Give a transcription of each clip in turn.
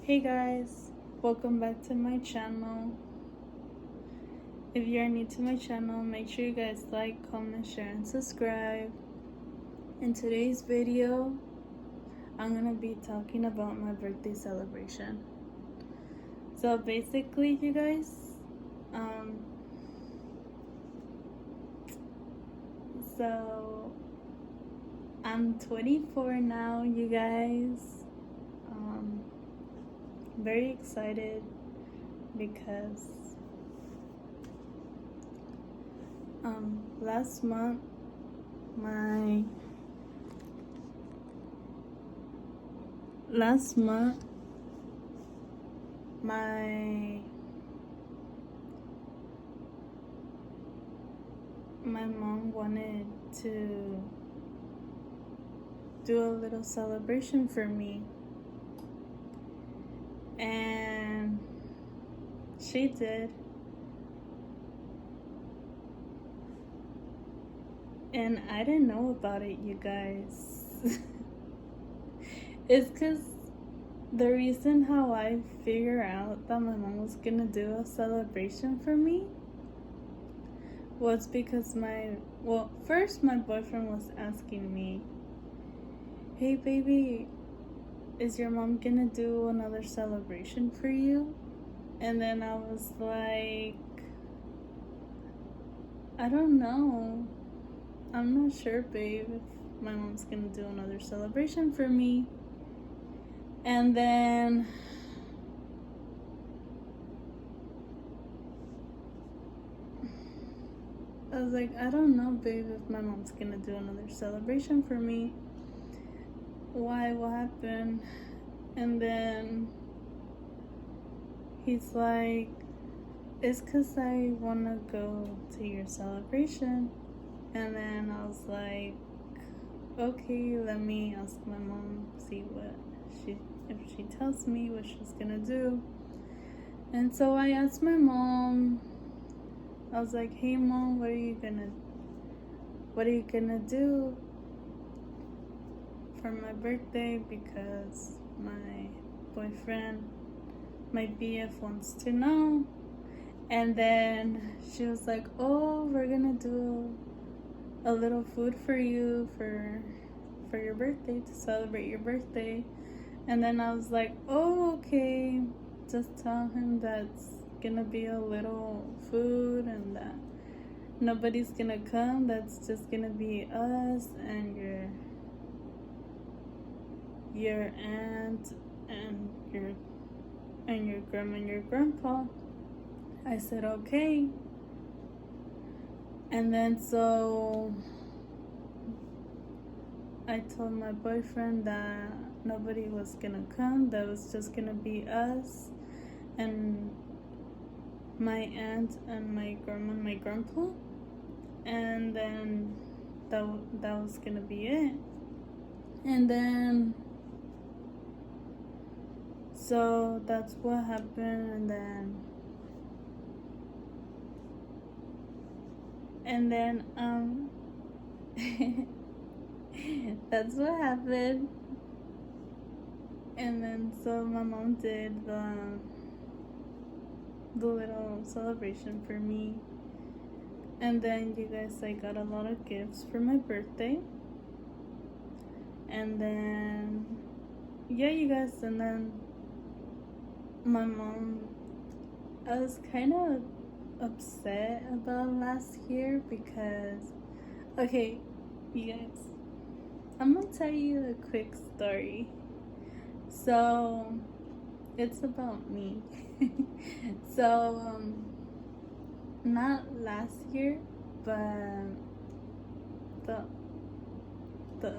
Hey guys, welcome back to my channel. If you are new to my channel, make sure you guys like, comment, share, and subscribe. In today's video, I'm gonna be talking about my birthday celebration. So basically, you guys, so I'm 24 now, you guys. Very excited because last month my mom wanted to do a little celebration for me, and she did. And I didn't know about it, you guys. It's because the reason how I figured out that my mom was gonna do a celebration for me was because first my boyfriend was asking me, hey baby, is your mom gonna do another celebration for you? And then I was like, I don't know. I'm not sure, babe, if my mom's gonna do another celebration for me. And then I was like, I don't know, babe, if my mom's gonna do another celebration for me. Why? What happened? And then he's like, it's because I want to go to your celebration. And then I was like, okay, let me ask my mom, see if she tells me what she's gonna do. And so I asked my mom. I was like, hey mom, what are you gonna do for my birthday? Because my boyfriend, my BF, wants to know. And then she was like, oh, we're gonna do a little food for you for your birthday, to celebrate your birthday. And then I was like, oh, okay, just tell him that's gonna be a little food and that nobody's gonna come, that's just gonna be us and your aunt and your grandma and your grandpa. I said okay. And then so I told my boyfriend that nobody was gonna come, that was just gonna be us and my aunt and my grandma and my grandpa, and then that was gonna be it. And then so that's what happened. And then that's what happened. And then so my mom did the little celebration for me. And then you guys, I got a lot of gifts for my birthday. And then yeah, you guys, and then my mom, I was kind of upset about last year because, okay, you guys, I'm gonna tell you a quick story. So it's about me. So not last year, but the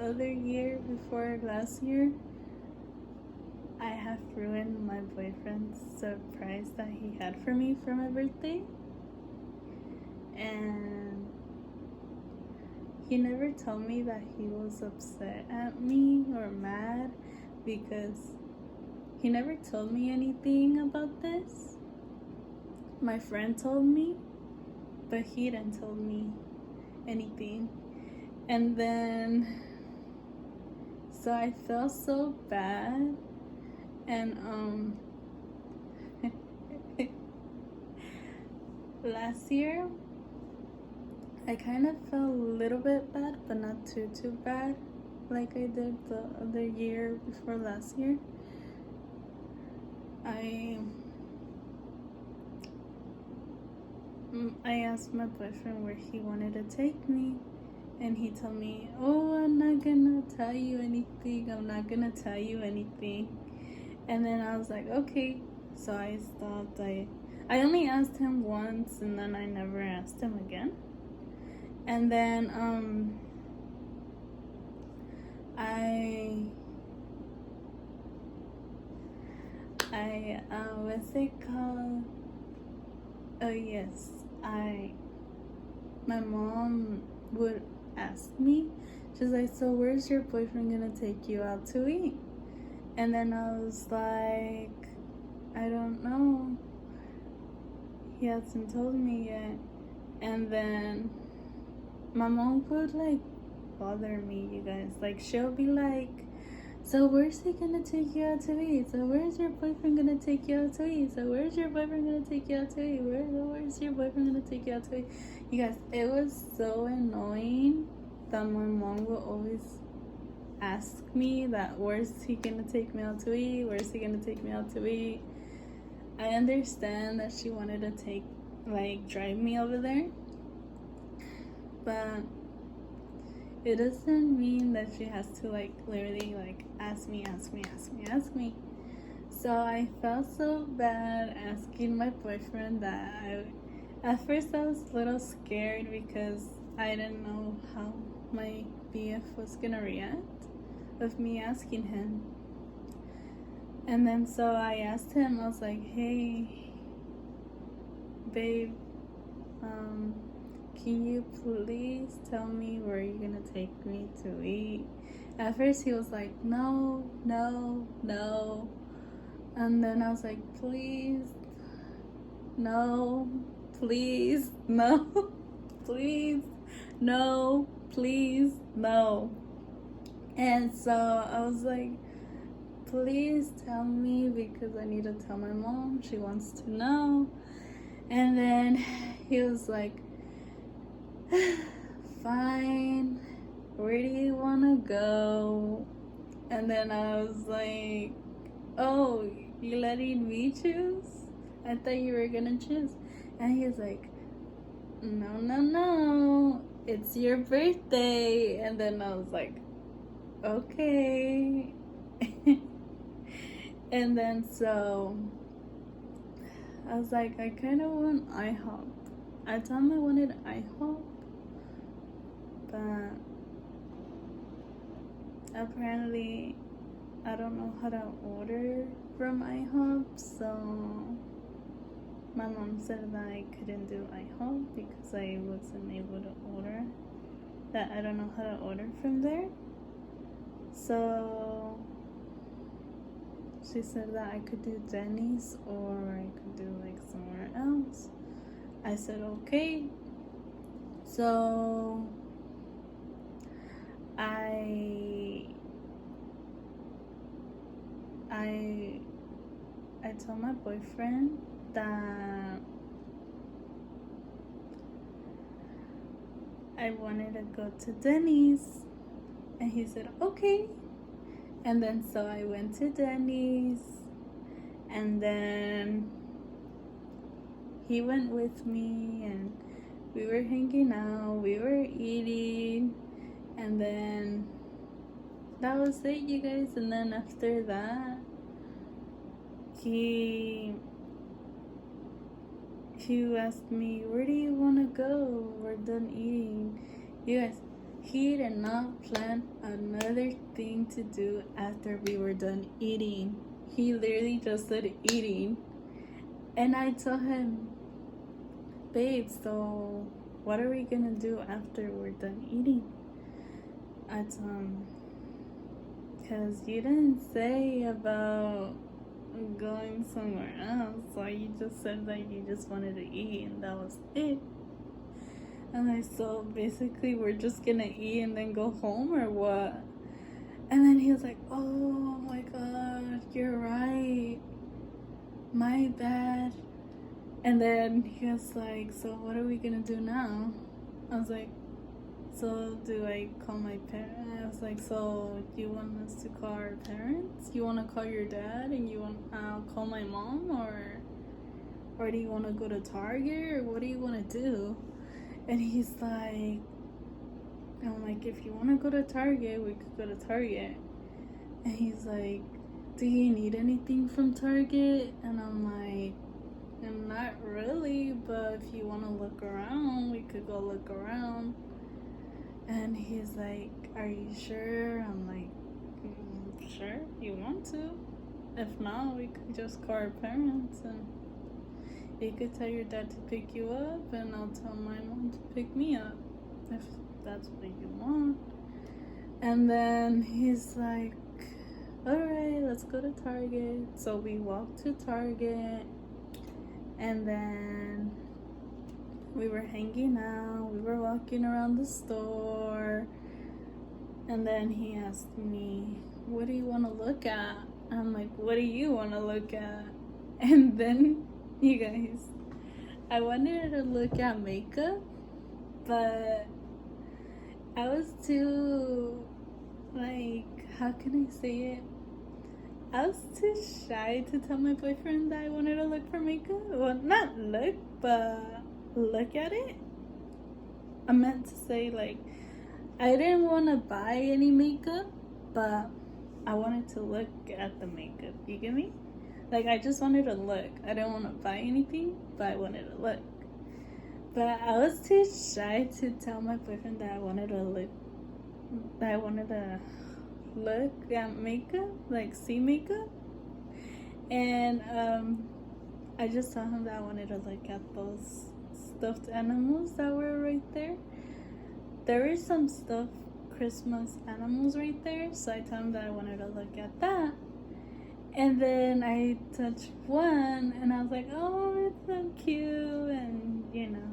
other year before last year, I have ruined my boyfriend's surprise that he had for me for my birthday. And he never told me that he was upset at me or mad, because he never told me anything about this. My friend told me, but he didn't tell me anything. And then so I felt so bad. And last year I kind of felt a little bit bad, but not too bad like I did the other year before last year. I asked my boyfriend where he wanted to take me, and he told me, "Oh, I'm not gonna tell you anything. I'm not gonna tell you anything." And then I was like, "Okay." So I stopped. I only asked him once, and then I never asked him again. And then what's it called? Oh yes, my mom would ask me, she's like, "So where's your boyfriend gonna take you out to eat?" And then I was like, "I don't know. He hasn't told me yet." And then my mom would like bother me, you guys. Like, she'll be like, "So where's he gonna take you out to eat? So where's your boyfriend gonna take you out to eat? So where's your boyfriend gonna take you out to eat? Where's your boyfriend gonna take you out to eat?" You guys, it was so annoying that my mom would always ask me that, "Where's he gonna take me out to eat? Where's he gonna take me out to eat?" I understand that she wanted to drive me over there, but it doesn't mean that she has to literally ask me. So I felt so bad asking my boyfriend that at first I was a little scared because I didn't know how my BF was gonna react of me asking him. And then so I asked him, I was like, "Hey, babe, can you please tell me where you're gonna take me to eat?" At first he was like, "No." And then I was like, "Please, no, please, no, please, no, please, no." And so I was like, "Please tell me because I need to tell my mom. She wants to know." And then he was like, "Fine, where do you want to go?" And then I was like, "Oh, you letting me choose? I thought you were gonna choose." And he was like, No, it's your birthday." And then I was like, "Okay." And then so I was like, "I kind of want IHOP." I told him I wanted IHOP, but apparently I don't know how to order from IHOP, so my mom said that I couldn't do IHOP because I wasn't able to order, that I don't know how to order from there. So she said that I could do Denny's or I could do somewhere else. I said okay. So I told my boyfriend that I wanted to go to Denny's, and he said okay. And then so I went to Denny's, and then he went with me, and we were hanging out, we were eating, and then that was it, you guys. And then after that, he asked me, "Where do you want to go? We're done eating." You guys, he did not plan another thing to do after we were done eating. He literally just said eating. And I told him, "Babe, so what are we gonna do after we're done eating?" I told him, "Because you didn't say about going somewhere else, so you just said that you just wanted to eat and that was it." And I, "So basically we're just gonna eat and then go home or what?" And then he was like, "Oh my god, you're right. really bad. And then he was like, so what are we gonna do now? I was like, so do I call my parents? I was like, so you want us to call our parents? You want to call your dad and you want I'll call my mom, or do you want to go to Target, or what do you want to do? And he's like, I'm like, if you want to go to Target, we could go to Target. And he's like, do you need anything from Target? And I'm like, not really, but if you want to look around, we could go look around. And he's like, are you sure? I'm like, sure, you want to. If not, we could just call our parents and you could tell your dad to pick you up and I'll tell my mom to pick me up if that's what you want. And then he's like, alright, let's go to Target. So we walked to Target and then we were hanging out, we were walking around the store, and then he asked me, what do you want to look at? I'm like, what do you want to look at? And then, you guys, I wanted to look at makeup, but I was too, like, how can I say it? I was too shy to tell my boyfriend that I wanted to look for makeup. Well, not look, but look at it. I meant to say, like, I didn't want to buy any makeup, but I wanted to look at the makeup. You get me? Like, I just wanted to look. I didn't want to buy anything, but I wanted to look. But I was too shy to tell my boyfriend that I wanted to look at makeup, like see makeup. And I just told him that I wanted to look at those stuffed animals that were right there. There were some stuffed Christmas animals right there, so I told him that I wanted to look at that. And then I touched one and I was like, oh, it's so cute, and you know.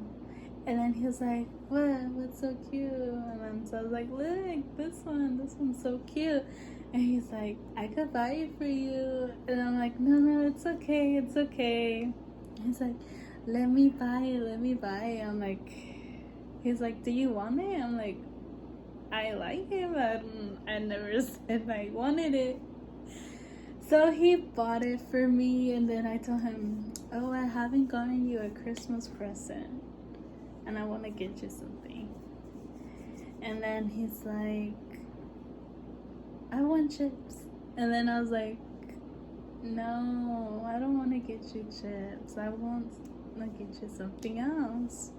And then he was like, what's so cute? And then so I was like, look, this one's so cute. And he's like, I could buy it for you. And I'm like, no, it's okay. He's like, let me buy it. I'm like, he's like, do you want it? I'm like, I like it, but I never said I wanted it. So he bought it for me, and then I told him, oh, I haven't gotten you a Christmas present, and I want to get you something. And then he's like, I want chips. And then I was like, no, I don't want to get you chips. I want to get you something else.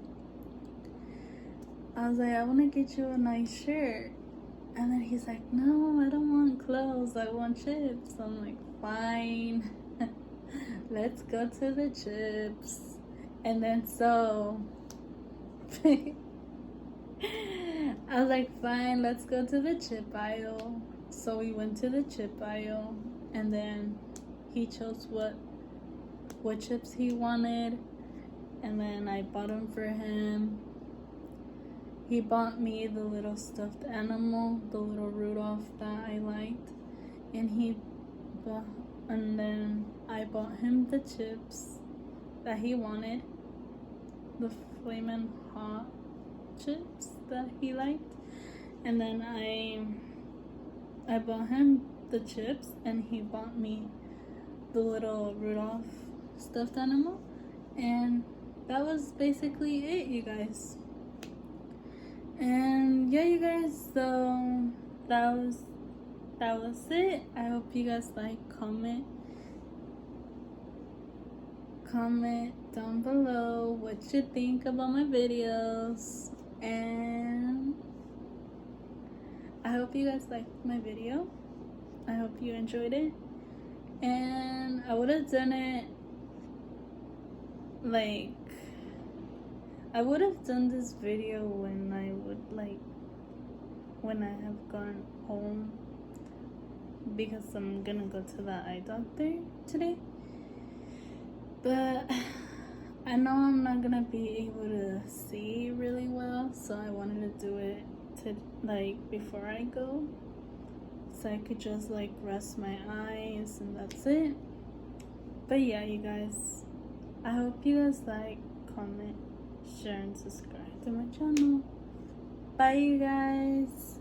I was like, I want to get you a nice shirt. And then he's like, no, I don't want clothes. I want chips. I'm like, fine. Let's go to the chips. And then so I was like, fine, let's go to the chip aisle. So we went to the chip aisle, and then he chose what chips he wanted, and then I bought them for him. He bought me the little stuffed animal, the little Rudolph that I liked, and then I bought him the chips that he wanted, the Flamin' Hot chips that he liked, and then I bought him the chips, and he bought me the little Rudolph stuffed animal, and that was basically it, you guys. And yeah, you guys, so that was it. I hope you guys like, comment down below what you think about my videos, and I hope you guys liked my video. I hope you enjoyed it, and I would have done it like, I would have done this video when I have gone home, because I'm gonna go to the eye doctor today. But I know I'm not gonna be able to see really well, so I wanted to do it before I go, so I could just rest my eyes, and that's it. But yeah, you guys, I hope you guys like, comment, share, and subscribe to my channel. Bye, you guys.